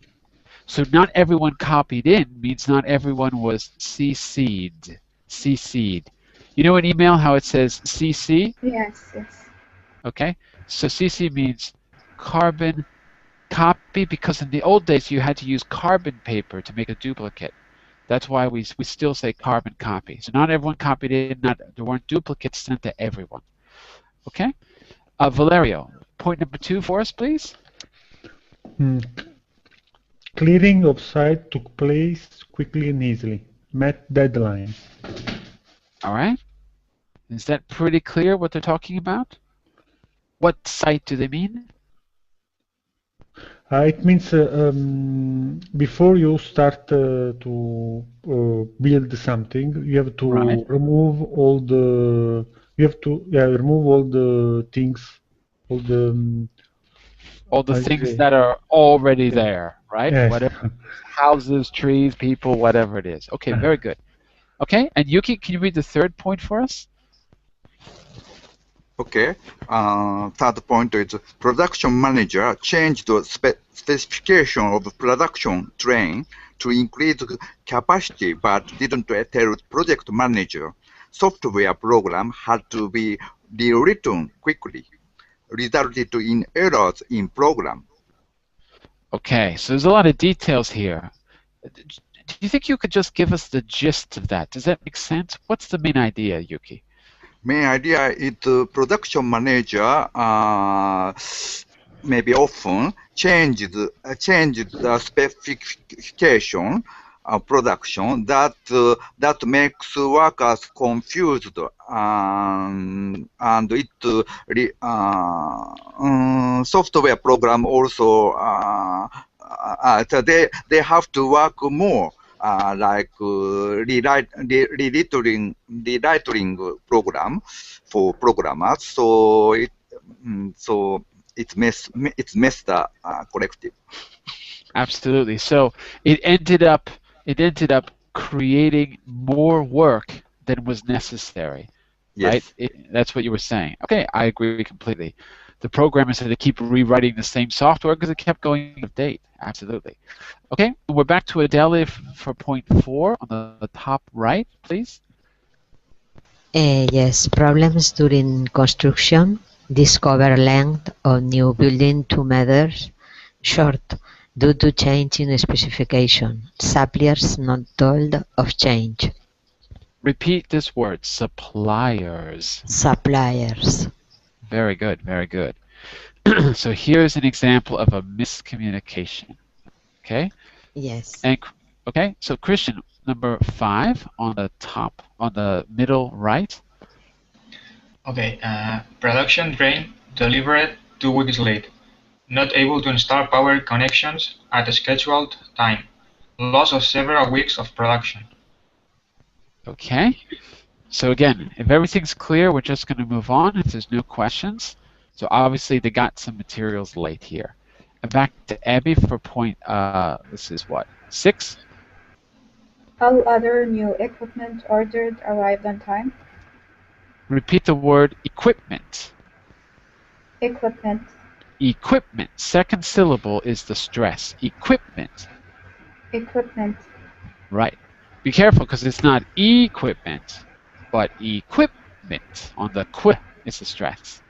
So not everyone copied in means not everyone was CC'd. CC'd. You know in email how it says CC? Yes. Okay, so CC means carbon copy, because in the old days you had to use carbon paper to make a duplicate. That's why we still say carbon copy. So not everyone copied in, there weren't duplicates sent to everyone. Okay? Valerio, point number 2 for us, please. Clearing of site took place quickly and easily. Met deadline. All right. Is that pretty clear what they're talking about? What site do they mean? It means before you start to build something, you have to remove all the. You have to remove all the things, all the. All the things that are already there, right? Yes. Whatever, houses, trees, people, whatever it is. Okay, very good. Okay, and Yuki, can you read the third point for us? Okay. Third point is production manager changed the specification of production train to increase capacity, but didn't tell project manager. Software program had to be rewritten quickly, resulted in errors in program. Okay, so there's a lot of details here. Do you think you could just give us the gist of that? Does that make sense? What's the main idea, Yuki? Main idea is the production manager maybe often change the specification of production that makes workers confused and it software program also so they have to work more. Like rewriting program for programmers, so it's messed up collective. Absolutely. So it ended up creating more work than was necessary. Yes. Right? That's what you were saying. Okay, I agree completely. The programmers had to keep rewriting the same software because it kept going out of date. Absolutely. Okay, we're back to Adele for point 4 on the top right, please. Yes, problems during construction. Discover length of new building 2 meters short due to change in specification. Suppliers not told of change. Repeat this word, suppliers. Suppliers. Very good, very good. So here's an example of a miscommunication. Okay? Yes. And okay, so Christian, number 5 on the top, on the middle right. Okay, production train delivered 2 weeks late. Not able to install power connections at a scheduled time. Loss of several weeks of production. Okay. So again, if everything's clear, we're just going to move on if there's no questions. So obviously they got some materials late here. And back to Abby for point, this is what, 6? All other new equipment ordered arrived on time. Repeat the word equipment. Equipment. Equipment. Second syllable is the stress. Equipment. Equipment. Right. Be careful because it's not equipment, but equipment. On the qu is the stress.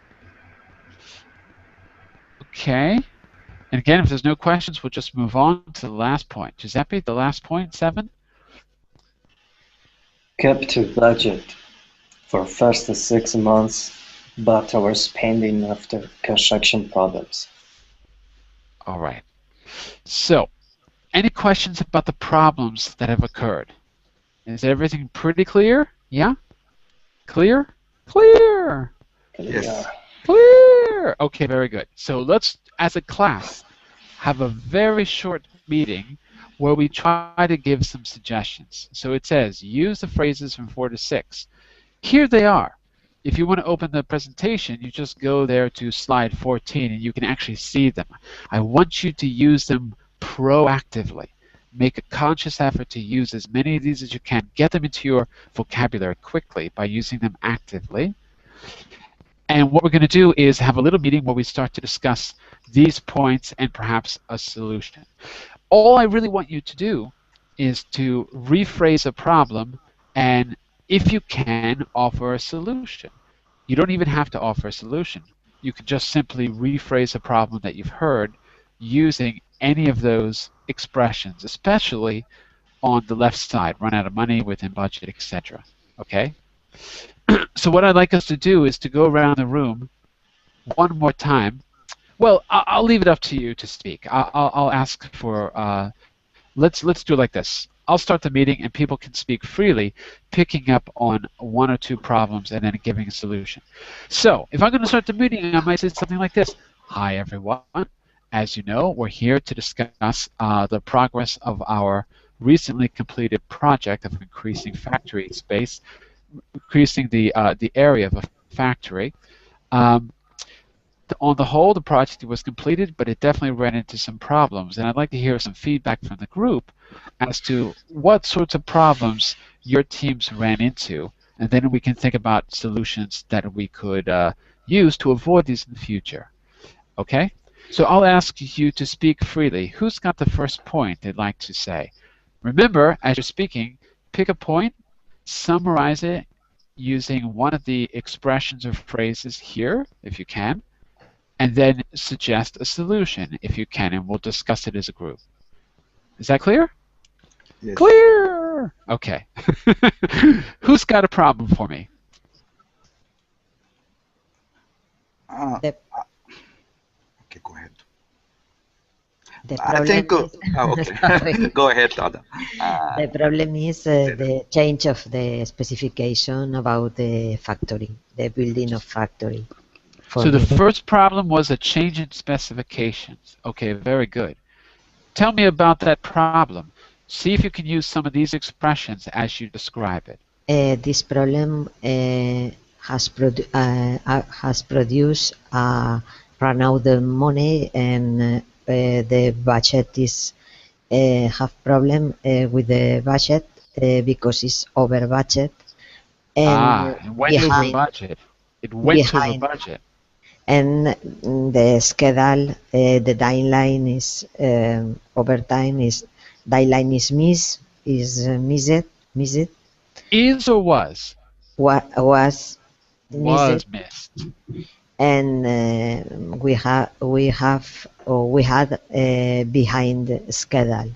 Okay. And again, if there's no questions, we'll just move on to the last point. Giuseppe, the last point, 7? Kept to budget for first 6 months, but our spending after construction products. All right. So, any questions about the problems that have occurred? Is everything pretty clear? Yeah? Clear? Clear! Yes. Clear! Okay, very good. So let's, as a class, have a very short meeting where we try to give some suggestions. So it says, use the phrases from 4 to 6. Here they are. If you want to open the presentation, you just go there to slide 14 and you can actually see them. I want you to use them proactively. Make a conscious effort to use as many of these as you can. Get them into your vocabulary quickly by using them actively. And what we're going to do is have a little meeting where we start to discuss these points and perhaps a solution. All I really want you to do is to rephrase a problem and, if you can, offer a solution. You don't even have to offer a solution. You can just simply rephrase a problem that you've heard using any of those expressions, especially on the left side, run out of money, within budget, etc. Okay? So what I'd like us to do is to go around the room one more time. Well, I'll leave it up to you to speak. I'll ask for, let's do it like this. I'll start the meeting and people can speak freely, picking up on 1 or 2 problems and then giving a solution. So if I'm going to start the meeting, I might say something like this. Hi, everyone. As you know, we're here to discuss the progress of our recently completed project of increasing factory space, increasing the area of a factory. Um, on the whole, the project was completed, but it definitely ran into some problems. And I'd like to hear some feedback from the group as to what sorts of problems your teams ran into, and then we can think about solutions that we could use to avoid these in the future. Okay? So I'll ask you to speak freely. Who's got the first point they'd like to say? Remember, as you're speaking, pick a point, summarize it using one of the expressions or phrases here, if you can, and then suggest a solution, if you can, and we'll discuss it as a group. Is that clear? Yes. Clear! Okay. Who's got a problem for me? The Okay, go ahead. I think. Okay, go ahead, Adam. The problem is the change of the specification about the factory, the building of factory. So the first problem was a change in specifications. Okay, very good. Tell me about that problem. See if you can use some of these expressions as you describe it. This problem has produced run out the money, and the budget is have problem with the budget because it's over budget. And it went over budget. It went over budget. And the schedule, the deadline is overtime is deadline is missed. Is or was? Was missed. And we had behind schedule.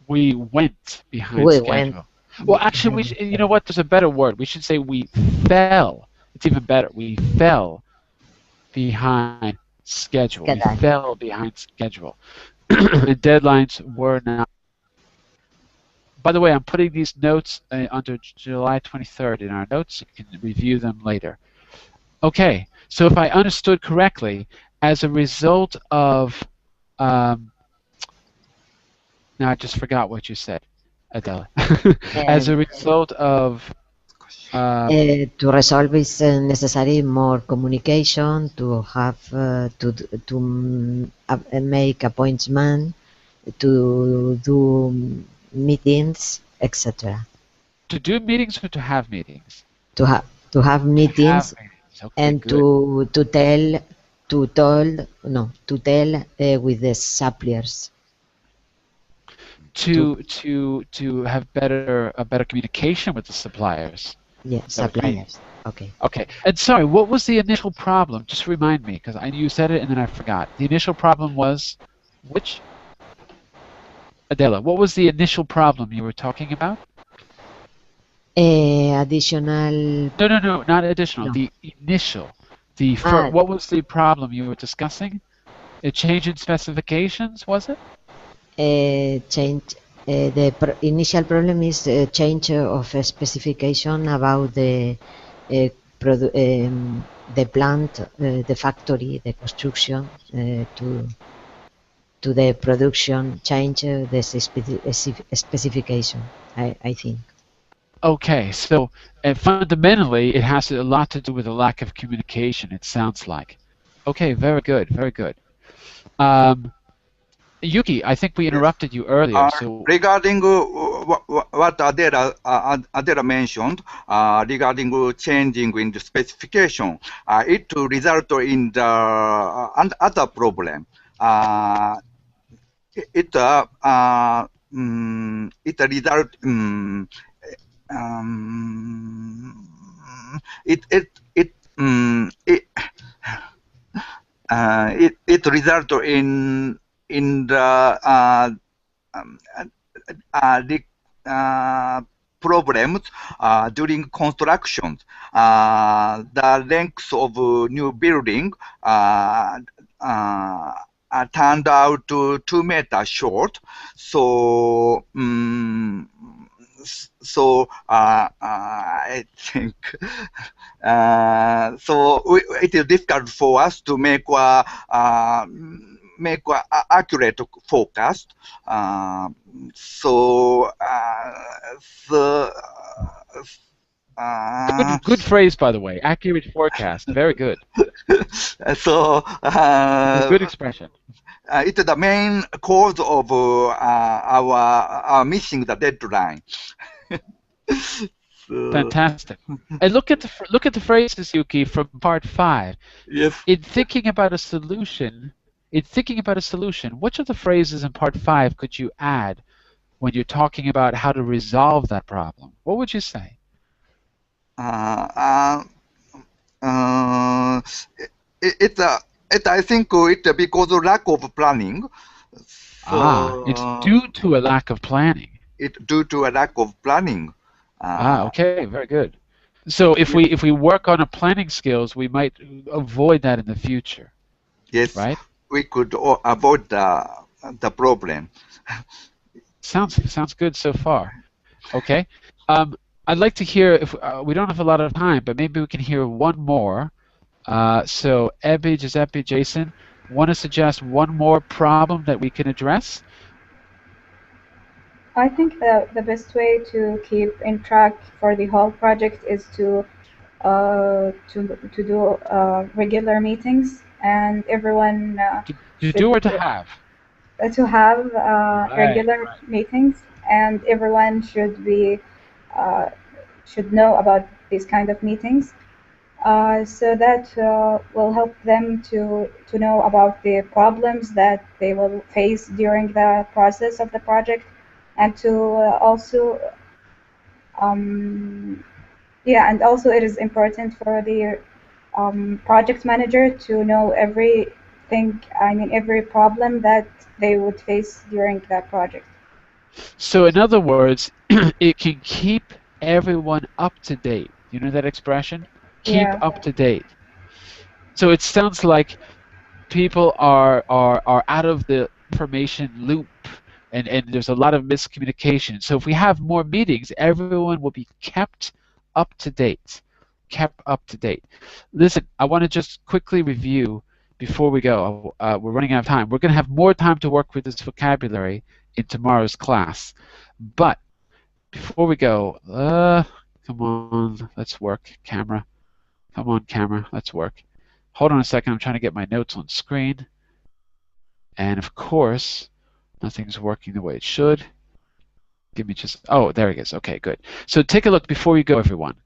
We went behind schedule. Well, actually, you know what? There's a better word. We should say we fell. It's even better. We fell behind schedule. We fell behind schedule. The deadlines were not. By the way, I'm putting these notes under July 23rd in our notes. You can review them later. Okay, so if I understood correctly, as a result of now I just forgot what you said, Adela. As a result of to resolve is necessary more communication, to have to make appointments, to do meetings, etc. To do meetings or to have meetings? To have meetings, okay, and good. to tell with the suppliers. To have a better communication with the suppliers. Yeah, suppliers. Okay. Okay. And sorry, what was the initial problem? Just remind me, because you said it and then I forgot. The initial problem was which? Adela, what was the initial problem you were talking about? Additional. No, not additional. No. The initial. What was the problem you were discussing? A change in specifications, was it? Change. The initial problem is change of specification about the plant, the factory, the construction to the production, change the specification, I think. Okay, so fundamentally it has a lot to do with a lack of communication, it sounds like. Okay, very good, very good. Yuki, I think we interrupted you earlier. So regarding what Adela mentioned, regarding changing in the specification, it result in the other problem. It result it result in the problems during construction. The length of new building turned out to 2 meters short. So I think so it is difficult for us to make make accurate forecast. So the good phrase, by the way. Accurate forecast. Very good. So good expression. It's the main cause of our missing the deadline. Fantastic. And look at the phrases, Yuki, from part 5. Yes. In thinking about a solution, which of the phrases in part 5 could you add when you're talking about how to resolve that problem? What would you say? I think it's because of lack of planning. So, it's due to a lack of planning. It's due to a lack of planning. Okay, very good. So if we work on our planning skills, we might avoid that in the future. Yes, right? We could avoid the problem. Sounds good so far. Okay. I'd like to hear, if we don't have a lot of time, but maybe we can hear one more. So Ebby, Giuseppe, Jason, want to suggest one more problem that we can address? I think that the best way to keep in track for the whole project is to do regular meetings, and everyone to do or to have? To have regular meetings, and everyone should know about these kind of meetings, so that will help them to know about the problems that they will face during the process of the project, and to also and also it is important for the project manager to know every problem that they would face during that project. So in other words, it can keep everyone up to date. You know that expression? Keep up to date. So it sounds like people are out of the information loop, and there's a lot of miscommunication. So if we have more meetings, everyone will be kept up to date. Listen, I want to just quickly review before we go. We're running out of time. We're going to have more time to work with this vocabulary in tomorrow's class. But before we go, come on, let's work, camera. Come on, camera, let's work. Hold on a second, I'm trying to get my notes on screen. And of course, nothing's working the way it should. Give me just, oh, there it is. Okay, good. So take a look before you go, everyone.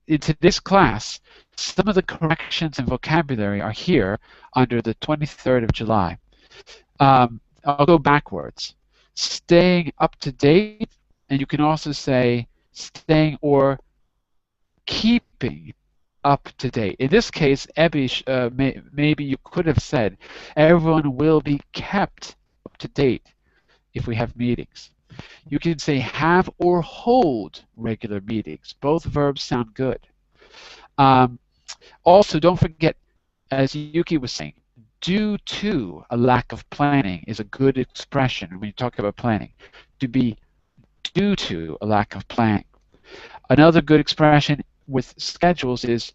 In today's class, some of the corrections in vocabulary are here under the 23rd of July. I'll go backwards. Staying up to date, and you can also say staying or keeping up to date. In this case, Ebish, maybe you could have said everyone will be kept up to date if we have meetings. You can say have or hold regular meetings. Both verbs sound good. Also, don't forget, as Yuki was saying, due to a lack of planning is a good expression when you talk about planning. To be due to a lack of planning. Another good expression with schedules is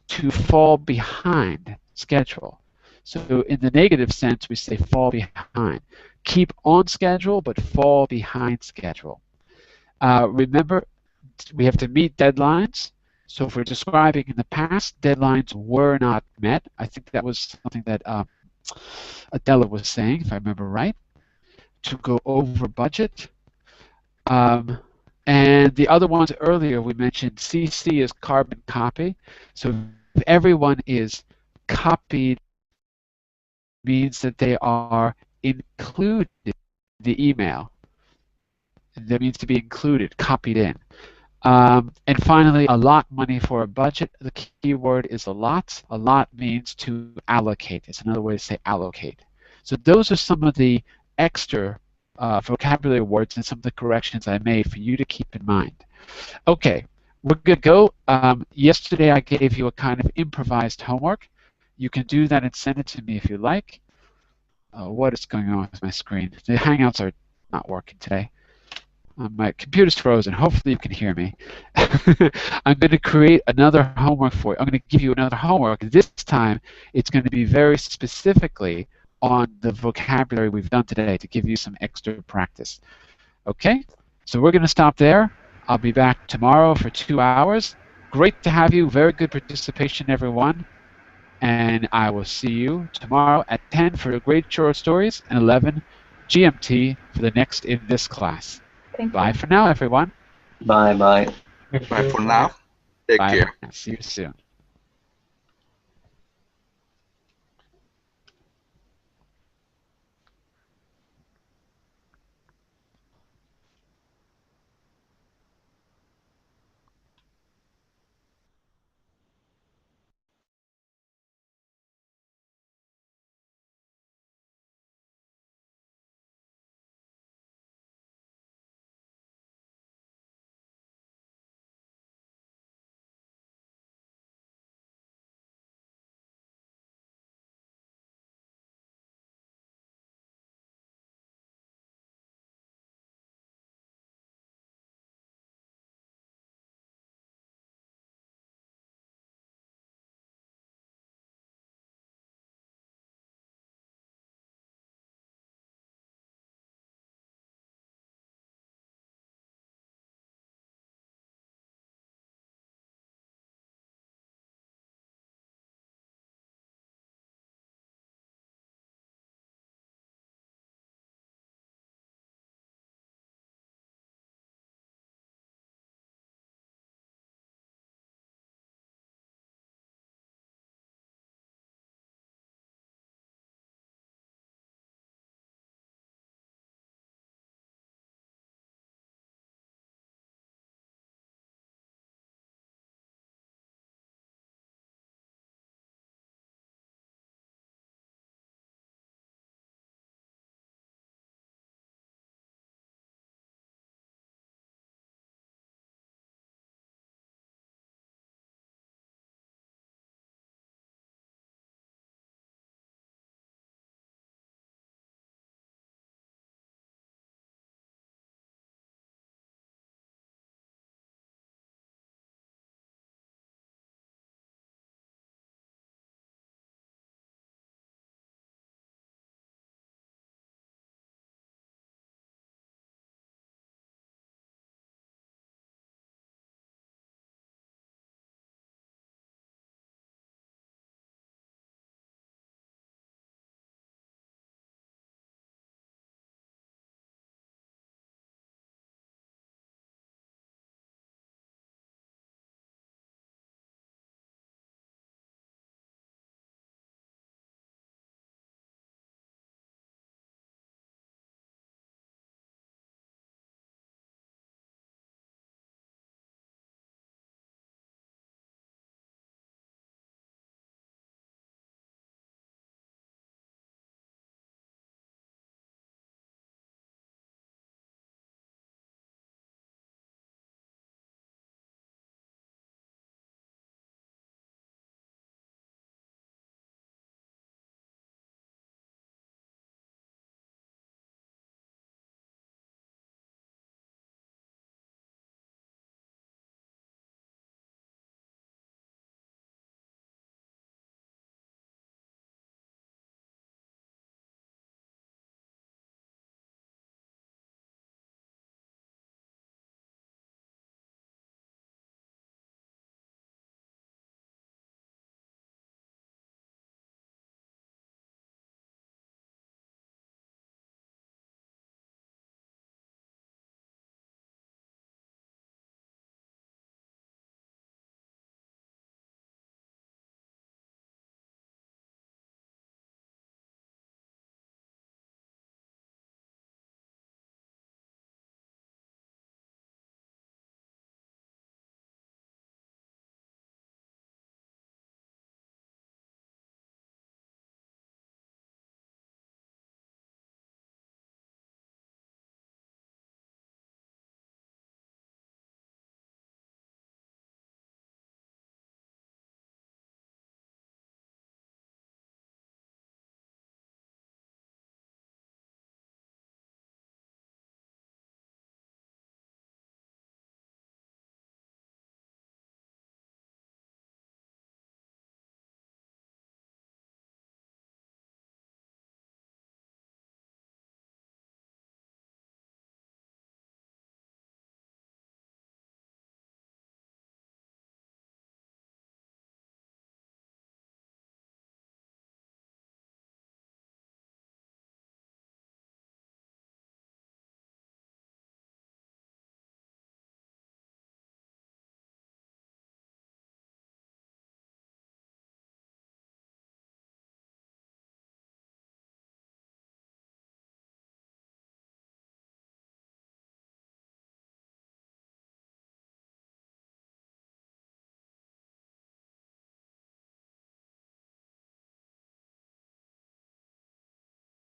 to fall behind schedule. So in the negative sense, we say fall behind. Keep on schedule, but fall behind schedule. Remember, we have to meet deadlines. So if we're describing in the past, deadlines were not met. I think that was something that Adela was saying, if I remember right. To go over budget. And the other ones earlier we mentioned, CC is carbon copy. So if everyone is copied, means that they are included in the email. That means to be included, copied in. And finally, allot money for a budget. The key word is allot. Allot means to allocate. It's another way to say allocate. So those are some of the extra vocabulary words and some of the corrections I made for you to keep in mind. Okay, we're good to go. Yesterday I gave you a kind of improvised homework. You can do that and send it to me if you like. What is going on with my screen? The Hangouts are not working today. My computer's frozen. Hopefully you can hear me. I'm going to create another homework for you. I'm going to give you another homework. This time it's going to be very specifically on the vocabulary we've done today to give you some extra practice. Okay, so we're going to stop there. I'll be back tomorrow for 2 hours. Great to have you. Very good participation, everyone. And I will see you tomorrow at 10 for the great short stories and 11 GMT for the next in this class. Bye for now, everyone. Bye. Bye for now. Take care. See you soon.